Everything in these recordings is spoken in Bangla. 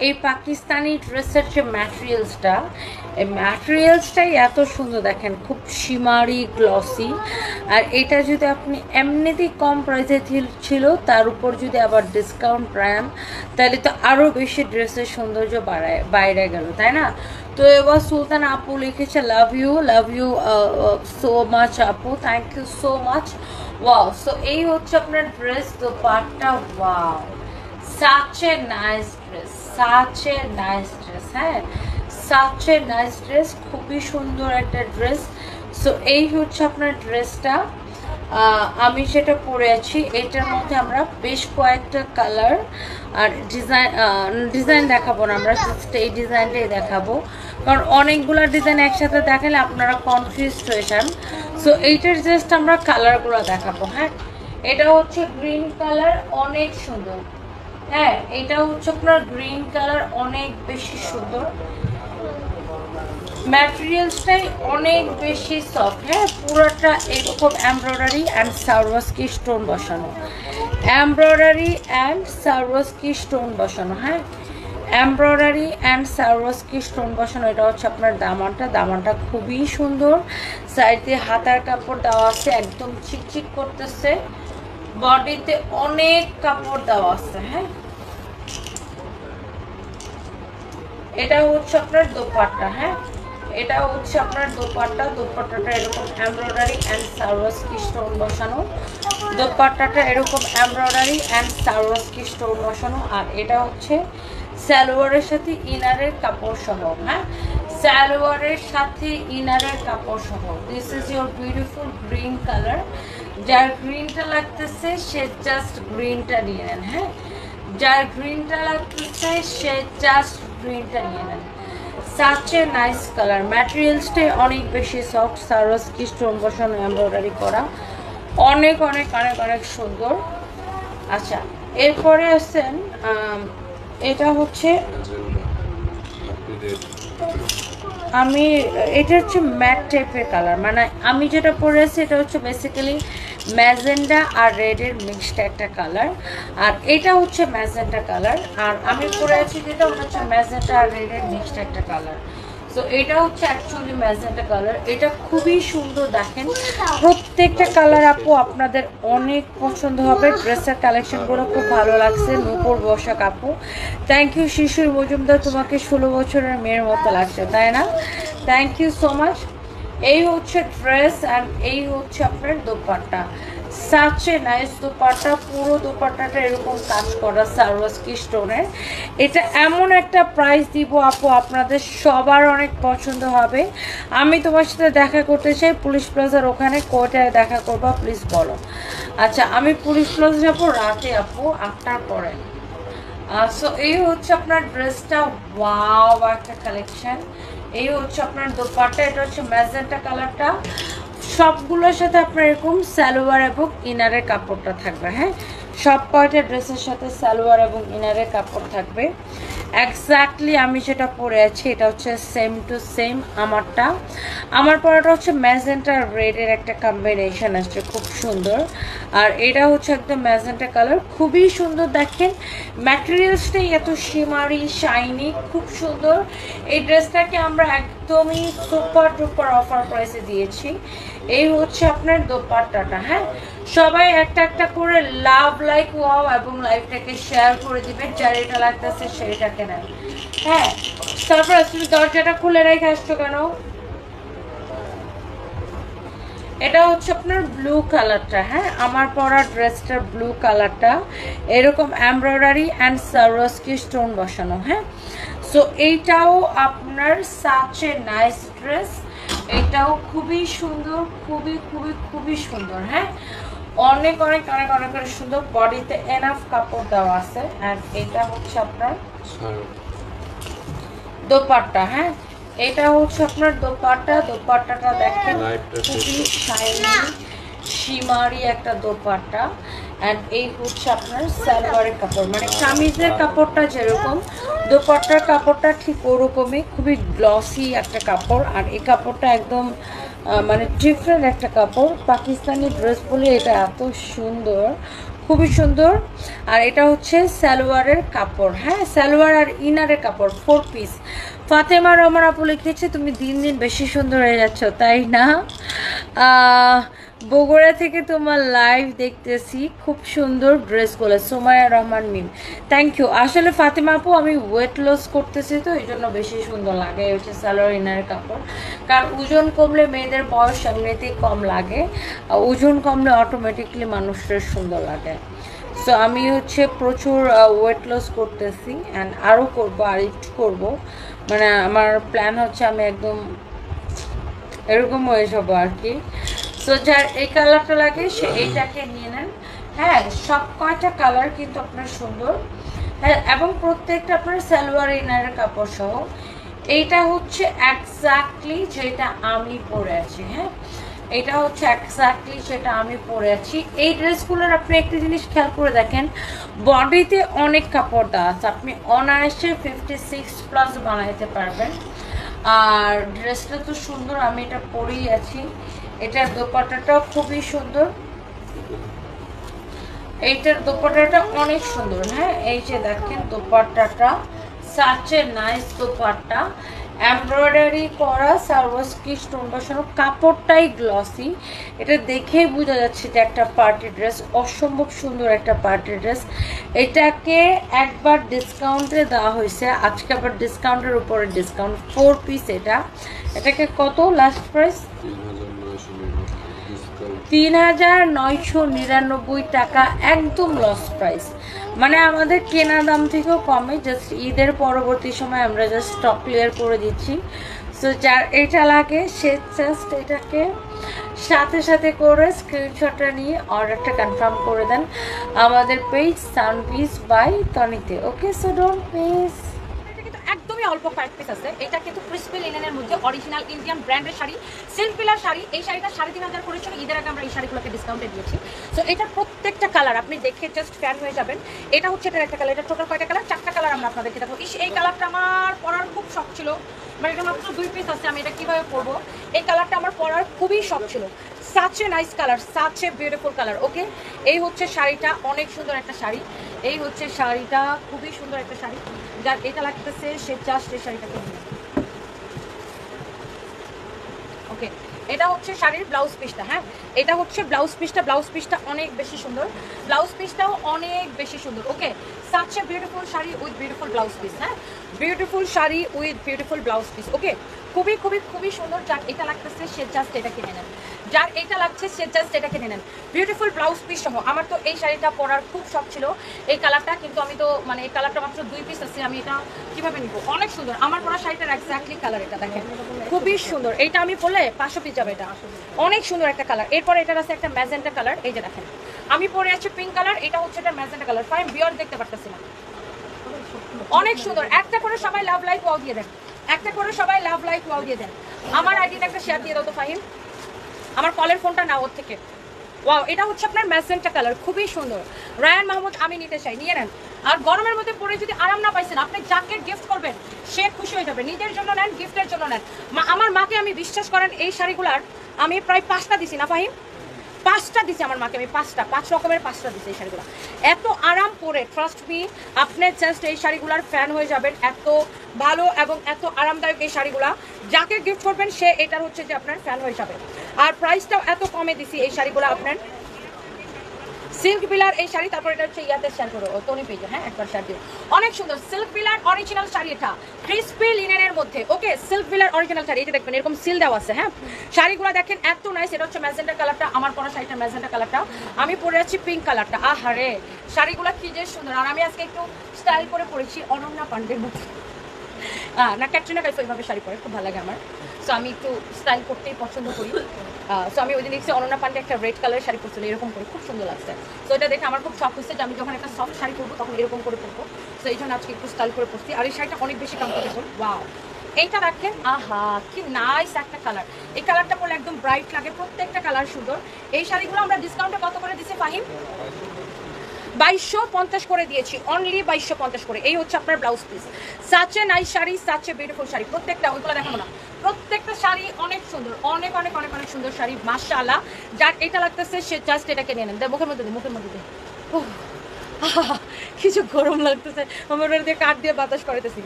এই পাকিস্তানি ড্রেসের যে ম্যাটেরিয়ালসটা, এই ম্যাটেরিয়ালসটাই এত সুন্দর দেখেন, খুব শিমারি গ্লসি। আর এটা যদি আপনি এমনিতেই কম প্রাইসে ছিল, তার উপর যদি আবার ডিসকাউন্ট পান, তাহলে তো আরও বেশি ড্রেসের সৌন্দর্য বাইরে গেল, তাই না? তো এবার সুলতান আপু লিখেছে লাভ ইউ সো মাচ আপু, thank you so much. Wow, so এই হচ্ছে আপনার ড্রেস, তো পার্টটা wow, such a nice dress, such a nice dress, হ্যাঁ, such a nice dress, খুবই সুন্দর একটা ড্রেস। সো এই হচ্ছে আপনার ড্রেসটা, আমি যেটা পরে আছি এটার মধ্যে আমরা বেশ কয়েকটা কালার আর ডিজাইন দেখাবো না, আমরা জাস্ট এই ডিজাইনটাই দেখাবো, কারণ অনেকগুলো ডিজাইন একসাথে দেখালে আপনারা কনফিউজড হয়ে যান। সো এইটার জাস্ট আমরা কালারগুলো দেখাবো। হ্যাঁ, এটা হচ্ছে গ্রিন কালার, অনেক সুন্দর। হ্যাঁ, এটা হচ্ছে আপনার গ্রিন কালার, অনেক বেশি সুন্দর, ম্যাটেরিয়ালসটাই অনেক বেশি সফট। হ্যাঁ, পুরোটা এরকম এমব্রয়ডারি অ্যান্ড সারওয়াস্কি স্টোন বসানো, এমব্রয়ডারি অ্যান্ড সারওয়াস্কি স্টোন বসানো। হ্যাঁ, এমব্রয়ডারি অ্যান্ড সারওয়াস্কি স্টোন বসানো। এটা হচ্ছে আপনার দামানটা খুবই সুন্দর, সাইড দিয়ে হাতার কাপড় দেওয়া আছে, একদম চিকচিক করতেছে, বডিতে অনেক কাপড় দেওয়া আছে। হ্যাঁ, এটা হচ্ছে আপনার দোপাট্টা। হ্যাঁ, এটা হচ্ছে আপনার দোপাট্টাটা এরকম এমব্রয়ডারি অ্যান্ড সারওয়াস্কি স্টোন বসানো, দোপাট্টাটা এরকম এমব্রয়ডারি অ্যান্ড সারওয়াস্কি স্টোন বসানো। আর এটা হচ্ছে সালোয়ারের সাথে ইনারের কাপড় সহ। হ্যাঁ, সালোয়ারের সাথে ইনারের কাপড় সহ। This is your beautiful green colour, যার গ্রিনটা লাগতেছে সে জাস্ট গ্রিনটা নিয়ে নেন। হ্যাঁ, যার গ্রিনটা লাগতেছে সে জাস্ট গ্রিনটা নিয়ে নেন। সাচ এ নাইস কালার, ম্যাটেরিয়ালসটাই অনেক বেশি সফট, সারওয়াস্কি স্টোন বসানো, এমব্রয়ডারি করা, অনেক অনেক অনেক অনেক সুন্দর। আচ্ছা, এরপরে আসছেন, এটা হচ্ছে এটা হচ্ছে ম্যাট টাইপের কালার, মানে আমি যেটা পরে আছি এটা হচ্ছে বেসিক্যালি ম্যাজেন্ডা আর রেডের মিক্সড একটা কালার, আর এটা হচ্ছে ম্যাজেন্ডা কালার, আর আমি পরে আছি যেটা ওটা হচ্ছে ম্যাজেন্ডা আর রেডের মিক্সড একটা কালার। সো এটা হচ্ছে অ্যাকচুয়ালি ম্যাজেন্টা কালার, এটা খুবই সুন্দর। দেখেন প্রত্যেকটা কালার আপু আপনাদের অনেক পছন্দ হবে, ড্রেসের কালেকশনগুলো খুব ভালো লাগছে। নূপুর বসাক আপু, থ্যাংক ইউ। শিশুর মজুমদার, তোমাকে 16 বছরের মেয়ের মতো লাগছে, তাই না? Thank you so much. এই হচ্ছে ড্রেস অ্যান্ড এই হচ্ছে আপনার dupatta, such a nice dupatta, পুরো দোপাট্টাটা এরকম কাজ করা সারওয়াস্কি স্টোনের। এটা এমন একটা প্রাইস দিব আপু আপনাদের সবার অনেক পছন্দ হবে। আমি তোমার সাথে দেখা করতে চাই পুলিশ প্লাজার ওখানে, কয়টায় দেখা করবা প্লিজ বলো। আচ্ছা, আমি পুলিশ প্লাজা যাবো রাতে আপু 8টার পরে। সো এই হচ্ছে আপনার ড্রেসটা, ওয়াও একটা কালেকশন। এই হচ্ছে আপনার দোপাট্টা, এটা হচ্ছে ম্যাজেন্টা কালারটা, সবগুলোর সাথে আপনার এরকম সালোয়ার এবং ইনারের কাপড়টা থাকবে। হ্যাঁ, সব কয়টা ড্রেসের সাথে সালোয়ার এবং ইনারের কাপড় থাকবে। এক্স্যাক্টলি আমি যেটা পরে আছি এটা হচ্ছে সেম টু সেম আমার পরাটা হচ্ছে ম্যাজেন্টা রেডের একটা কম্বিনেশন আসছে, খুব সুন্দর। আর এটা হচ্ছে একদম ম্যাজেন্টা কালার, খুবই সুন্দর। দেখেন ম্যাটেরিয়ালসটাই এত শিমারি শাইনি, খুব সুন্দর। এই ড্রেসটাকে আমরা একদমই সুপার ডুপার অফার প্রাইসে দিয়েছি। এই হচ্ছে আপনার দোপাট্টাটা। হ্যাঁ, সবাই একটা একটা করে লাভ লাইক ওয়াও এবং লাইভটাকে শেয়ার করে দিবেন, যার এটা লাগতেছে সেইটাকে নেন। হ্যাঁ, তারপর তুমি দরজাটা খুলে রেখে আসছো কেন? এটা হচ্ছে আপনার ব্লু কালারটা। হ্যাঁ, আমার পরা ড্রেসটার ব্লু কালারটা এরকম এমব্রয়ডারি অ্যান্ড সারওয়াস্কি স্টোন বসানো। হ্যাঁ, সো এইটাও আপনার সাচ এ নাইস ড্রেস, এটাও খুবই সুন্দর, খুবই খুবই খুবই সুন্দর। হ্যাঁ, অনেক অনেক অনেক অনেক অনেক সুন্দর, বডিতে এনাফ কাপড় দেওয়া আছে। অ্যান্ড এটা হচ্ছে আপনার দোপাট্টা। হ্যাঁ, এটা হচ্ছে আপনার দোপাট্টাটা দেখেন খুবই শাইনি শিমারি একটা দোপাট্টা। অ্যান্ড এই হচ্ছে আপনার সালোয়ারের কাপড়, মানে কামিজের কাপড়টা যেরকম দোপাট্টার কাপড়টা ঠিক ওরকমই, খুবই গ্লসি একটা কাপড়। আর এই কাপড়টা একদম মানে ডিফারেন্ট একটা কাপড়, পাকিস্তানি ড্রেস বলে এটা এত সুন্দর, খুবই সুন্দর। আর এটা হচ্ছে সালোয়ারের কাপড়, হ্যাঁ সালোয়ার আর ইনারের কাপড়, 4 পিস। ফাতেমা রহমান আপু লিখেছে তুমি দিন দিন বেশি সুন্দর হয়ে যাচ্ছ, তাই না? বগুড়া থেকে তোমার লাইভ দেখতেছি, খুব সুন্দর ড্রেসগুলো। সোমায়া রহমান মিম, থ্যাংক ইউ। আসলে ফাতেমা আপু আমি ওয়েট লস করতেছি, তো এই জন্য বেশি সুন্দর লাগে। এই হচ্ছে সালোয়ার ইনারের কাপড়, কারণ ওজন কমলে মেয়েদের বয়স এমনিতেই কম লাগে, ওজন কমলে অটোমেটিকলি মানুষের সুন্দর লাগে। সো আমি হচ্ছে প্রচুর ওয়েট লস করতেছি, অ্যান্ড আরও করবো, আর একটু করবো। মানে আমার প্ল্যান হচ্ছে আমি একদম এরকম হয়ে যাবো আর কি। সো যার এই কালারটা লাগে সে এইটাকে নিয়ে নেন। হ্যাঁ সব কয়টা কালার কিন্তু আপনার সুন্দর, হ্যাঁ, এবং প্রত্যেকটা আপনার সালোয়ার ইনারের কাপড় সহ। এইটা হচ্ছে এক্স্যাক্টলি যেটা আমি পরে আছি, হ্যাঁ এটা হচ্ছে এক্স্যাক্টলি যেটা আমি পরে আছি। এই ড্রেসগুলোর আপনি একটা জিনিস খেয়াল করে দেখেন, বডিতে অনেক কাপড় দেওয়া আছে, আপনি অনায়াসে 56+ বানাইতে পারবেন। আর ড্রেসটা তো সুন্দর, আমি এটা পরেই আছি। এটার দোপাট্টাটাও খুবই সুন্দর, এইটার দোপাট্টাটা অনেক সুন্দর। হ্যাঁ এই যে দেখেন দোপাট্টাটা, such a nice dupatta, embroidery করা, সার্ভাসকি স্টোন বসানো, কাপড়টাই গ্লসি। এটা দেখেই বোঝা যাচ্ছে যে একটা পার্টি ড্রেস, অসম্ভব সুন্দর একটা পার্টি ড্রেস। এটাকে একবার ডিসকাউন্টে দেওয়া হয়েছে, আজকে আবার ডিসকাউন্টের উপরে ডিসকাউন্ট, 4 পিস। এটাকে কত লাস্ট প্রাইস? ৩,৯৯৯ টাকা, একদম লস প্রাইস। মানে আমাদের কেনা দাম থেকেও কমে, জাস্ট ঈদের পরবর্তী সময় আমরা জাস্ট স্টক ক্লিয়ার করে দিচ্ছি। সো যার এটা লাগে সে জাস্ট এটাকে সাথে সাথে করে স্ক্রিনশটটা নিয়ে অর্ডারটা কনফার্ম করে দেন আমাদের পেজ সানপিস বাই তনিতে। Okay, so don't miss. একদমই অল্প কয়েক পিস আছে। এটা কিন্তু ক্রিসপি লিনেনের মধ্যে অরিজিনাল ইন্ডিয়ান ব্র্যান্ডের শাড়ি, সিল্ক পিলার শাড়ি। এই শাড়িটা 3,500 করেছিল, ঈদের আগে আমরা এই শাড়িগুলোকে ডিসকাউন্টে দিয়েছি। সো এটা প্রত্যেকটা কালার আপনি দেখে জাস্ট ফ্যান হয়ে যাবেন। এটা হচ্ছে এটার একটা কালার, এটা টোটাল কয়টা কালার? 4টা কালার আমরা আপনাদেরকে দেখাবো। এই কালারটা আমার পরার খুব শখ ছিল, মানে এটা মাত্র 2 পিস আছে, আমি এটা কিভাবে পরবো? এই কালারটা আমার পরার খুবই শখ ছিল। Such a nice colour, such a beautiful colour. Okay, এই হচ্ছে শাড়িটা, অনেক সুন্দর একটা শাড়ি। এই হচ্ছে শাড়িটা, খুবই সুন্দর একটা শাড়ি। যার এটা লাগতেছে সে জাস্ট এই শাড়িটাকে নিয়ে। ওকে, এটা হচ্ছে শাড়ির ব্লাউজ পিসটা। হ্যাঁ এটা হচ্ছে ব্লাউজ পিসটা, ব্লাউজ পিসটা অনেক বেশি সুন্দর, ব্লাউজ পিসটাও অনেক বেশি সুন্দর। Okay, such a beautiful sari with beautiful blouse piece. হ্যাঁ beautiful sari with beautiful blouse piece. Okay, খুবই খুবই খুবই সুন্দর। যার এটা লাগতেছে সে জাস্ট এটা কিনে নেন, যার এটা লাগছে সে জাস্ট এটা কিনে নেন। বিউটিফুল ব্লাউজ পিস সহ। আমার তো এই শাড়িটা পরার খুব শখ ছিল, এই কালারটা, কিন্তু আমি তো মানে এই কালারটা মাত্র 2 পিস আছে, আমি এটা কিভাবে নিব? অনেক সুন্দর আমার পরা শাড়িটার এক্স্যাক্টলি কালার এটা দেখেন, খুবই সুন্দর। এইটা আমি পরলে 500 পিস যাবে, এটা অনেক সুন্দর একটা কালার। এরপরে এটার আছে একটা ম্যাজেন্টা কালার, এই যে দেখেন আমি পরে আছি পিঙ্ক কালার, এটা হচ্ছে এটা ম্যাজেন্টা কালার। ফাইন বিয়র দেখতে পারতেছি না, অনেক সুন্দর। একটা করে সবাই লাভ লাইক ওয়াও দিয়ে দেন, একটা করে সবাই লাভ লাইক ওয়াও দিয়ে দেন। আমার আইডিটা একটা শেয়ার দিয়ে দাও তো ফাহিম, আমার কলের ফোনটা না ওর থেকে। ওয়াও, এটা হচ্ছে আপনার ম্যাজেন্টা কালার, খুবই সুন্দর। রায়ান মাহমুদ, আমি নিতে চাই, নিয়ে নেন। আর গরমের মধ্যে পরে যদি আরাম না পাইছেন, আপনি যাকে গিফট করবেন সে খুশি হয়ে যাবে। নিজের জন্য নেন, গিফটের জন্য নেন। আমার মাকে আমি বিশ্বাস করেন এই শাড়িগুলার আমি প্রায় 5টা দিছি না ফাহিম, 5টা দিছি আমার মাকে আমি, 5 রকমের 5টা দিছি এই শাড়িগুলো। এত আরাম করে, ট্রাস্ট মি, আপনি জাস্ট এই শাড়িগুলার ফ্যান হয়ে যাবেন। এত ভালো এবং এত আরামদায়ক এই শাড়িগুলা, যাকে গিফট করবেন সে এটার হচ্ছে যে আপনার ফ্যান হয়ে যাবে। আর প্রাইসটাও এত কমে দিছি এই শাড়িগুলো আপনার। সিল্ক বিলার এই শাড়ি, তারপর এটা হচ্ছে ইয়াতে শেয়ার করো তনি পেজে। হ্যাঁ একবার শেয়ার দিও, অনেক সুন্দর সিল্ক বিলার অরিজিনাল শাড়ি, এটা ক্রিসপি লিনেনের মধ্যে। ওকে, সিল্ক বিলার অরিজিনাল শাড়ি, এটা দেখবেন এরকম সিল দেওয়া আছে। হ্যাঁ শাড়িগুলো দেখেন এত নাইস। এটা হচ্ছে ম্যাজেন্টা কালারটা, আমার পরা শাড়িটা ম্যাজেন্টা কালারটা, আমি পরে আছি পিঙ্ক কালারটা। আহারে শাড়িগুলো কি যে সুন্দর। আর আমি আজকে একটু স্টাইল করে পরেছি অনন্যা পান্ডের মতো, না ক্যাটরিনা কাইফ ওইভাবে শাড়ি পরে খুব ভালো লাগে আমার। সো আমি একটু স্টাইল করতেই পছন্দ করি। সো আমি ওই দিন দেখছি অনন্যা পান্ডে একটা রেড কালারের শাড়ি পরছিল, এরকম করে খুব সুন্দর লাগছে। সো এটা দেখে আমার খুব শখ হচ্ছে যে আমি যখন একটা সফট শাড়ি পরবো তখন এরকম করে পরবো। সো এই জন্য আজকে একটু স্টাইল করে পরছি। আর এই শাড়িটা অনেক বেশি কমফোর্টেবল। ওয়াও, এইটা দেখেন, আহা কি নাইস একটা কালার। এই কালারটা পরলে একদম ব্রাইট লাগে, প্রত্যেকটা কালার সুন্দর। এই শাড়িগুলো আমরা ডিসকাউন্টে কত করে দিচ্ছি ফাহিম? 2250 করে দিয়েছি, অনলি 2250 করে। এই হচ্ছে আপনার blouse piece. Such a nice sari, such a beautiful sari, প্রত্যেকটা, ওইগুলো দেখাবো না, প্রত্যেকটা শাড়ি অনেক সুন্দর, অনেক অনেক অনেক অনেক সুন্দর শাড়ি মাশাআল্লাহ। যার এটা লাগতেছে সে জাস্ট এটাকে নিয়ে নেন। মুখের মধ্যে মুখের মধ্যে কিছু গরম লাগতেছে, আমার দিয়ে কাঠ দিয়ে বাতাস করাইতেছি।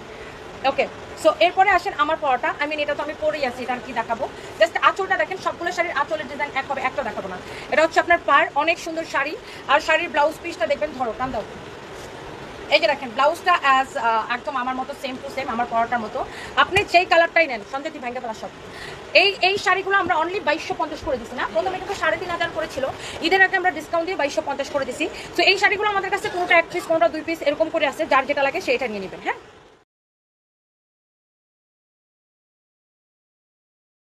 ওকে, সো এরপরে আসেন আমার পরাটা। আই মিন এটা তো আমি পরেই আছি, এটা আর কি দেখাবো। জাস্ট আঁচলটা দেখেন, সবগুলো শাড়ির আঁচলের ডিজাইন এক হবে, একটা দেখাবো না। এটা হচ্ছে আপনার পার, অনেক সুন্দর শাড়ি। আর শাড়ির ব্লাউজ পিসটা দেখবেন, ধরো টান দাও। এই যে দেখেন ব্লাউজটা অ্যাজ একদম আমার মতো সেম টু সেম, আমার পরাটার মতো। আপনি যেই কালারটাই নেন, সন্ধ্যে ভেঙ্গে ফেলা সব। এই শাড়িগুলো আমরা অনলি 2250 করে দিচ্ছি না, প্রথমে কিন্তু 3500 করেছিল, ঈদের আগে আমরা ডিসকাউন্ট দিয়ে 2250 করে দিচ্ছি। তো এই শাড়িগুলো আমাদের কাছে কোনোটা 1 পিস, কোনোটা 2 পিস এরকম করে আছে, যার যেটা লাগে সেটা নিয়ে নেবেন। হ্যাঁ।